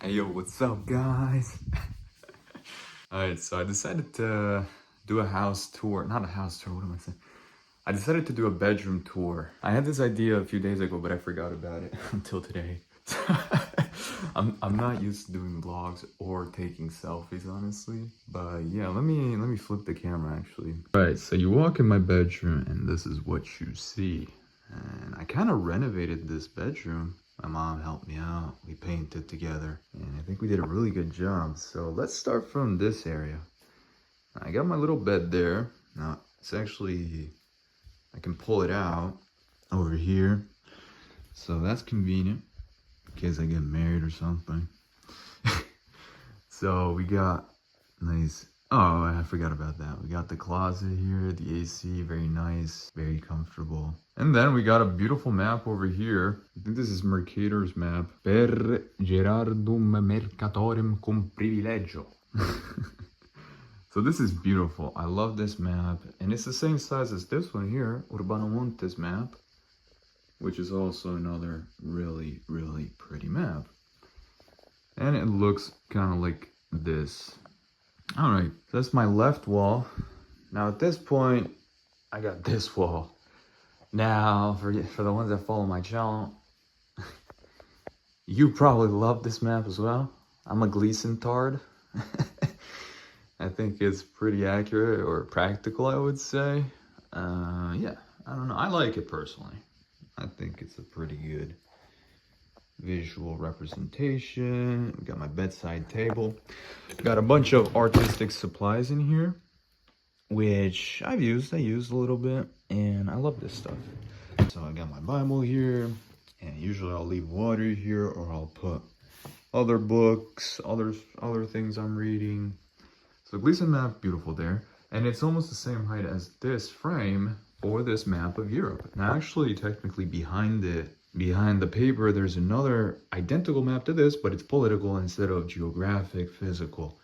Hey yo, what's up guys? Alright, so I decided to do a house tour. Not a house tour, what am I saying? I decided to do a bedroom tour. I had this idea a few days ago, but I forgot about it until today. I'm not used to doing vlogs or taking selfies, honestly. But yeah, let me flip the camera actually. Alright, so you walk in my bedroom and this is what you see. And I kind of renovated this bedroom. My mom helped me out. We painted together. And I think we did a really good job. So let's start from this area. I got my little bed there. Now, it's actually, I can pull it out over here. So that's convenient in case I get married or something. So we got nice, oh, I forgot about that. We got the closet here, the AC, very nice, very comfortable. And then we got a beautiful map over here. I think this is Mercator's map. Per Gerardum Mercatorem cum privilegio. So this is beautiful. I love this map. And it's the same size as this one here, Urbano Montes map, which is also another really, really pretty map. And it looks kind of like this. All right, so that's my left wall. Now at this point, I got this wall. Now, for the ones that follow my channel, you probably love this map as well. I'm a Gleason tard. I think it's pretty accurate or practical, I would say. Yeah, I don't know. I like it personally. I think it's a pretty good visual representation. We got my bedside table. Got a bunch of artistic supplies in here, which I used a little bit, and I love this stuff. So I got my Bible here, and usually I'll leave water here, or I'll put other books, other things I'm reading. So Gleason map, beautiful there. And it's almost the same height as this frame for this map of Europe. Now actually, technically behind the paper, there's another identical map to this, but it's political instead of geographic, physical.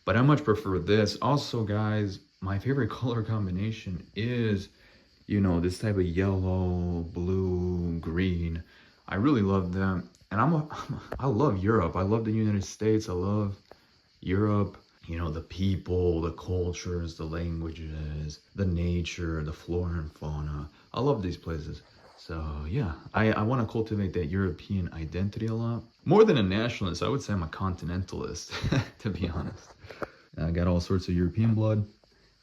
But I much prefer this. Also, guys, my favorite color combination is, you know, this type of yellow, blue, green. I really love them. And I love Europe. I love the United States. I love Europe. You know, the people, the cultures, the languages, the nature, the flora and fauna. I love these places. So yeah, I want to cultivate that European identity a lot. More than a nationalist, I would say I'm a continentalist, to be honest. I got all sorts of European blood.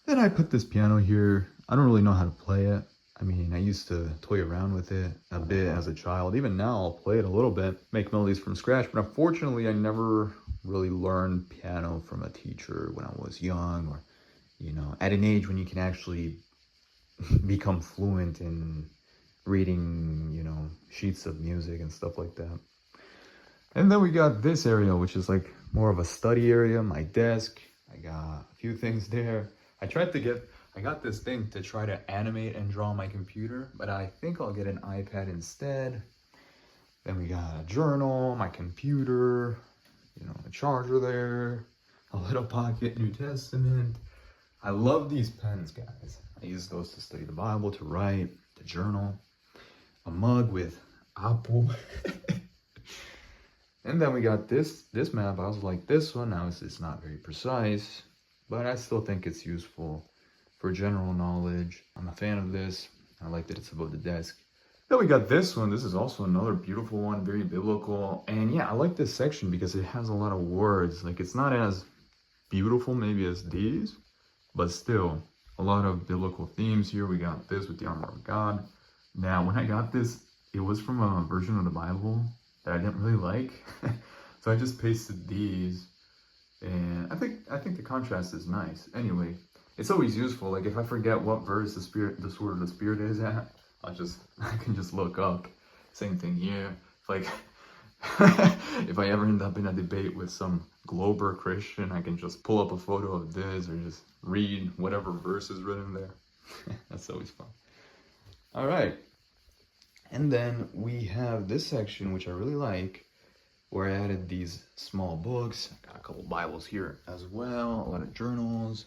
Then I put this piano here. I don't really know how to play it. I mean, I used to toy around with it a bit as a child. Even now, I'll play it a little bit, make melodies from scratch. But unfortunately, I never really learned piano from a teacher when I was young, or, you know, at an age when you can actually become fluent in reading, you know, sheets of music and stuff like that. And then we got this area, which is like more of a study area, my desk. I got a few things there. I got this thing to try to animate and draw on my computer, but I think I'll get an iPad instead. Then we got a journal, my computer, you know, a charger there, a little pocket New Testament. I love these pens, guys. I use those to study the Bible, to write, to journal. A mug with apple. And then we got this map. I was like, this one, now it's not very precise, but I still think it's useful for general knowledge. I'm a fan of this. I like that it's above the desk. Then we got this one. This is also another beautiful one, very biblical. And yeah, I like this section because it has a lot of words. Like, it's not as beautiful maybe as these, but still a lot of biblical themes here. We got this with the armor of God. Now, when I got this, it was from a version of the Bible that I didn't really like. So I just pasted these, and I think the contrast is nice. Anyway, it's always useful. Like, if I forget what verse the sword of the Spirit is at, I can just look up. Same thing here. Like, if I ever end up in a debate with some Glober Christian, I can just pull up a photo of this or just read whatever verse is written there. That's always fun. All right. And then we have this section, which I really like, where I added these small books. I got a couple Bibles here as well, a lot of journals.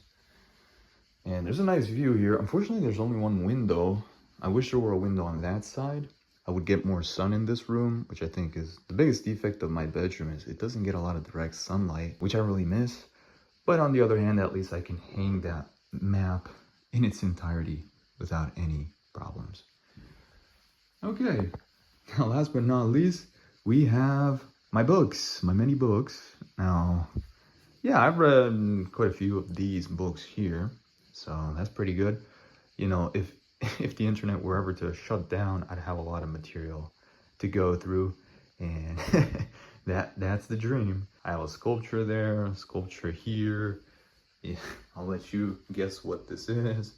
And there's a nice view here. Unfortunately, there's only one window. I wish there were a window on that side. I would get more sun in this room, which I think is the biggest defect of my bedroom is it doesn't get a lot of direct sunlight, which I really miss. But on the other hand, at least I can hang that map in its entirety without any problems. Okay, now last but not least, we have my books, my many books. Now, yeah, I've read quite a few of these books here, so that's pretty good. You know, if if the internet were ever to shut down, I'd have a lot of material to go through, and that's the dream. I have a sculpture there, a sculpture here. Yeah, I'll let you guess what this is.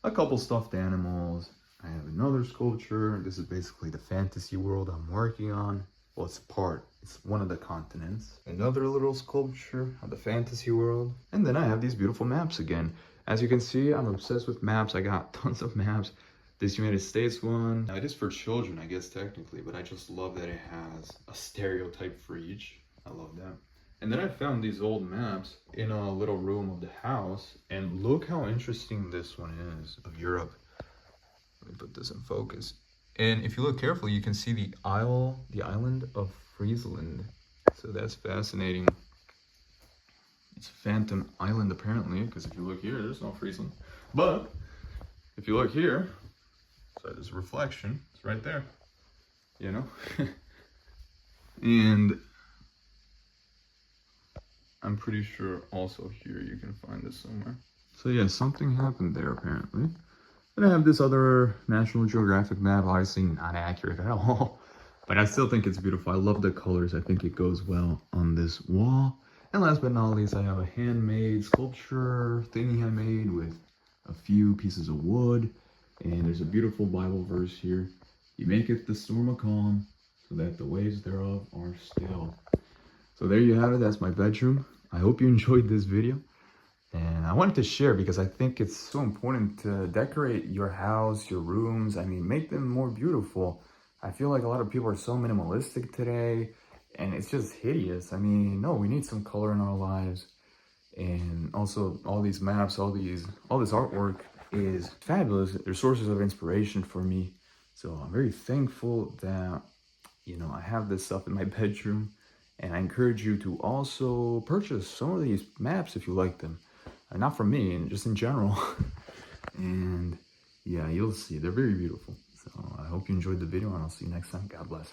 A couple stuffed animals. I have another sculpture. This is basically the fantasy world I'm working on. Well, it's one of the continents. Another little sculpture of the fantasy world. And then I have these beautiful maps again. As you can see, I'm obsessed with maps. I got tons of maps. This United States one. Now, it is for children, I guess, technically, but I just love that it has a stereotype for each. I love that. And then I found these old maps in a little room of the house. And look how interesting this one is of Europe. Let me put this in focus. And if you look carefully, you can see the island of Friesland. So that's fascinating. It's Phantom Island apparently, because if you look here, there's no Friesland. But if you look here, so there's a reflection, it's right there, you know? And I'm pretty sure also here you can find this somewhere. So yeah, something happened there apparently. And I have this other National Geographic map, obviously not accurate at all, but I still think it's beautiful. I love the colors. I think it goes well on this wall. And last but not least, I have a handmade sculpture thingy I made with a few pieces of wood. And there's a beautiful Bible verse here. You maketh the storm a calm, so that the waves thereof are still. So there you have it. That's my bedroom. I hope you enjoyed this video. And I wanted to share because I think it's so important to decorate your house, your rooms. I mean, make them more beautiful. I feel like a lot of people are so minimalistic today and it's just hideous. I mean, no, we need some color in our lives. And also all these maps, all this artwork is fabulous. They're sources of inspiration for me. So I'm very thankful that, you know, I have this stuff in my bedroom, and I encourage you to also purchase some of these maps if you like them. Not from me, and just in general. And yeah, you'll see, they're very beautiful. So I hope you enjoyed the video, and I'll see you next time. God bless.